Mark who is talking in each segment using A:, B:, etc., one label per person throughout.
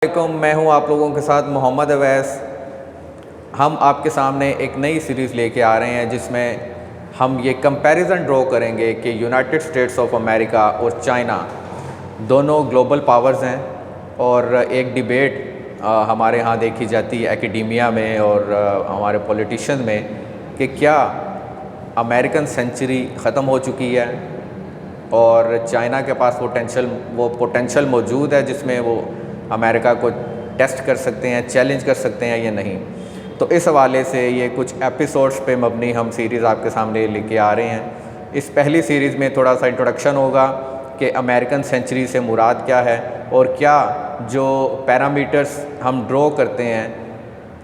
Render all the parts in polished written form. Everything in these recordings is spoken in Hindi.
A: वालेकुम, मैं हूं आप लोगों के साथ मोहम्मद अवैस। हम आपके सामने एक नई सीरीज़ लेके आ रहे हैं जिसमें हम ये कंपैरिजन ड्रॉ करेंगे कि यूनाइटेड स्टेट्स ऑफ अमेरिका और चाइना दोनों ग्लोबल पावर्स हैं। और एक डिबेट हमारे यहाँ देखी जाती है एकेडेमिया में और हमारे पॉलिटिशियन में कि क्या अमेरिकन सेंचुरी ख़त्म हो चुकी है और चाइना के पास वो पोटेंशियल मौजूद है जिसमें वो अमेरिका को टेस्ट कर सकते हैं, चैलेंज कर सकते हैं या नहीं। तो इस हवाले से ये कुछ एपिसोड्स पे मबनी हम सीरीज़ आपके सामने लेके आ रहे हैं। इस पहली सीरीज़ में थोड़ा सा इंट्रोडक्शन होगा कि अमेरिकन सेंचुरी से मुराद क्या है और क्या जो पैरामीटर्स हम ड्रॉ करते हैं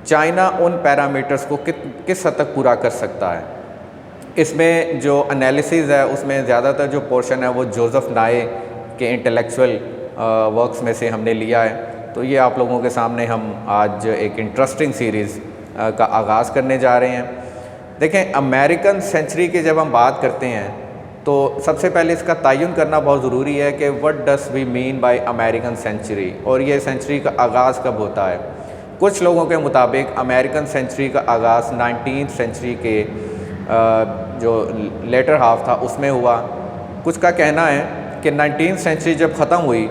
A: चाइना उन पैरामीटर्स को किस हद तक पूरा कर सकता है। इसमें जो एनालिसिस है उसमें ज़्यादातर जो पोर्शन है वो जोसेफ नाए के इंटेलेक्चुअल वर्क्स में से हमने लिया है। तो ये आप लोगों के सामने हम आज एक इंटरेस्टिंग सीरीज़ का आगाज़ करने जा रहे हैं। देखें, अमेरिकन सेंचुरी की जब हम बात करते हैं तो सबसे पहले इसका तयन करना बहुत ज़रूरी है कि what does we mean by American century और ये सेंचुरी का आगाज़ कब होता है। कुछ लोगों के मुताबिक अमेरिकन सेंचुरी का आगाज़ 19वीं सेंचुरी के जो लेटर हाफ था उसमें हुआ। कुछ का कहना है कि 19वीं सेंचुरी जब ख़त्म हुई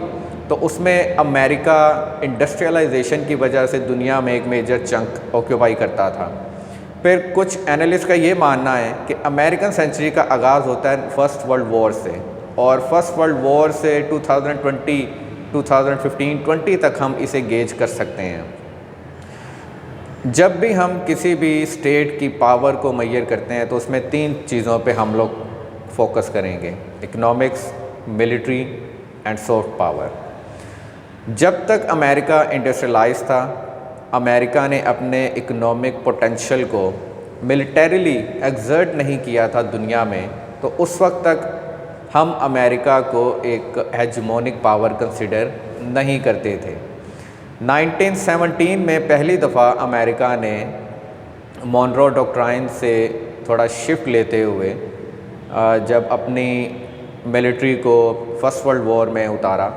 A: तो उसमें अमेरिका इंडस्ट्रियलाइजेशन की वजह से दुनिया में एक मेजर चंक ऑक्यूपाई करता था। फिर कुछ एनालिस्ट का ये मानना है कि अमेरिकन सेंचुरी का आगाज़ होता है फर्स्ट वर्ल्ड वॉर से और फर्स्ट वर्ल्ड वॉर से 2020, 2015, 20 तक हम इसे गेज कर सकते हैं। जब भी हम किसी भी स्टेट की पावर को मैयर करते हैं तो उसमें 3 चीज़ों पे हम लोग फोकस करेंगे: economics, military and soft power. जब तक अमेरिका इंडस्ट्रियलाइज था, अमेरिका ने अपने इकोनॉमिक पोटेंशियल को मिलिटरीली एक्सर्ट नहीं किया था दुनिया में, तो उस वक्त तक हम अमेरिका को एक हेजमोनिक पावर कंसिडर नहीं करते थे। 1917 में पहली दफ़ा अमेरिका ने मॉनरो डॉक्ट्राइन से थोड़ा शिफ्ट लेते हुए जब अपनी मिलिट्री को फर्स्ट वर्ल्ड वॉर में उतारा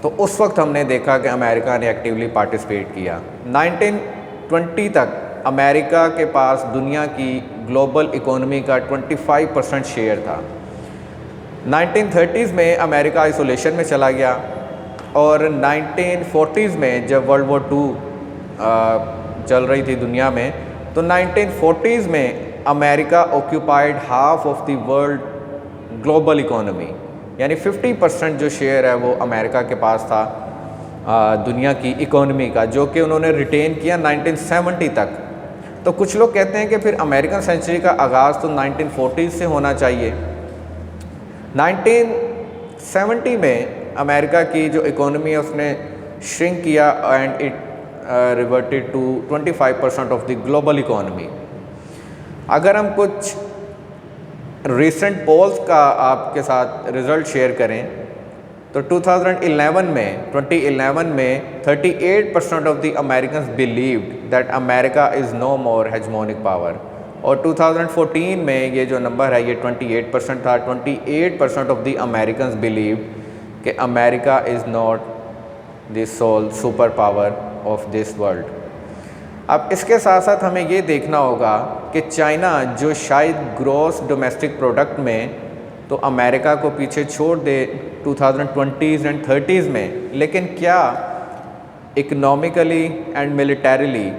A: तो उस वक्त हमने देखा कि अमेरिका ने एक्टिवली पार्टिसिपेट किया। 1920 तक अमेरिका के पास दुनिया की ग्लोबल इकोनॉमी का 25% शेयर था। 1930s में अमेरिका आइसोलेशन में चला गया और 1940s में जब वर्ल्ड वॉर 2 चल रही थी दुनिया में तो 1940s में America occupied half of the world global economy, यानी 50% जो शेयर है वो अमेरिका के पास था दुनिया की इकोनॉमी का, जो कि उन्होंने रिटेन किया 1970 तक। तो कुछ लोग कहते हैं कि फिर अमेरिकन सेंचुरी का आगाज़ तो 1940s से होना चाहिए। 1970 में अमेरिका की जो इकोनॉमी है उसने श्रिंक किया and it reverted to 25% of the global economy. अगर हम कुछ रिसेंट पोल्स का आपके साथ रिज़ल्ट शेयर करें तो 2011 में 38% of the Americans believed that America is no more hegemonic power और 2014 में ये जो नंबर है ये 28% था। 28% ऑफ द अमेरिकन्स बिलीव्ड कि America is not the sole super power of this world. अब इसके साथ साथ हमें ये देखना होगा कि चाइना जो शायद ग्रॉस डोमेस्टिक प्रोडक्ट में तो अमेरिका को पीछे छोड़ दे 2020s एंड 30s में, लेकिन क्या इकोनॉमिकली एंड मिलिटरीली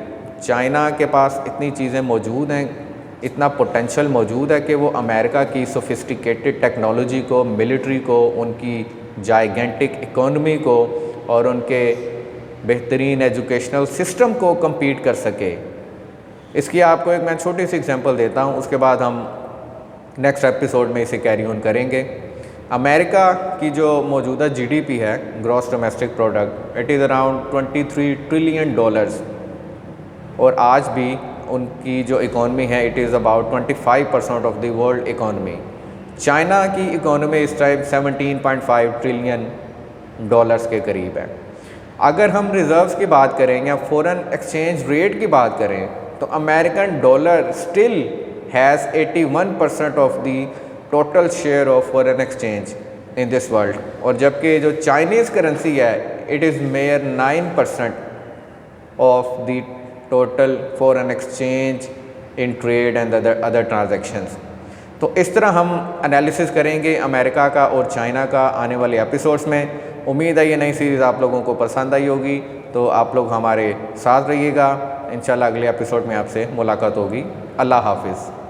A: चाइना के पास इतनी चीज़ें मौजूद हैं, इतना पोटेंशियल मौजूद है कि वो अमेरिका की सोफिस्टिकेटेड टेक्नोलॉजी को, मिलिट्री को, उनकी जाइगेंटिक इकोनॉमी को और उनके बेहतरीन एजुकेशनल सिस्टम को compete कर सके। इसकी आपको एक मैं छोटी सी एग्जांपल देता हूँ, उसके बाद हम नेक्स्ट एपिसोड में इसे कैरी ऑन करेंगे। अमेरिका की जो मौजूदा जीडीपी है, gross domestic product, it is around $23 trillion और आज भी उनकी जो इकॉनमी है it is about 25% of the world economy. China की इकॉनमी इस टाइम $17.5 ट्रिलियन के करीब है। अगर हम रिज़र्व्स की बात करें या फॉरेन एक्सचेंज रेट की बात करें तो American dollar still has 81% of the total share of foreign exchange in this world, और जबकि जो चाइनीज़ करेंसी है it is mere 9% of the total foreign exchange in trade and other transactions। तो इस तरह हम एनालिसिस करेंगे अमेरिका का और चाइना का आने वाले एपिसोड्स में। उम्मीद है ये नई सीरीज़ आप लोगों को पसंद आई होगी, तो आप लोग हमारे साथ रहिएगा। इंशाल्लाह अगले एपिसोड में आपसे मुलाकात होगी। अल्लाह हाफिज़।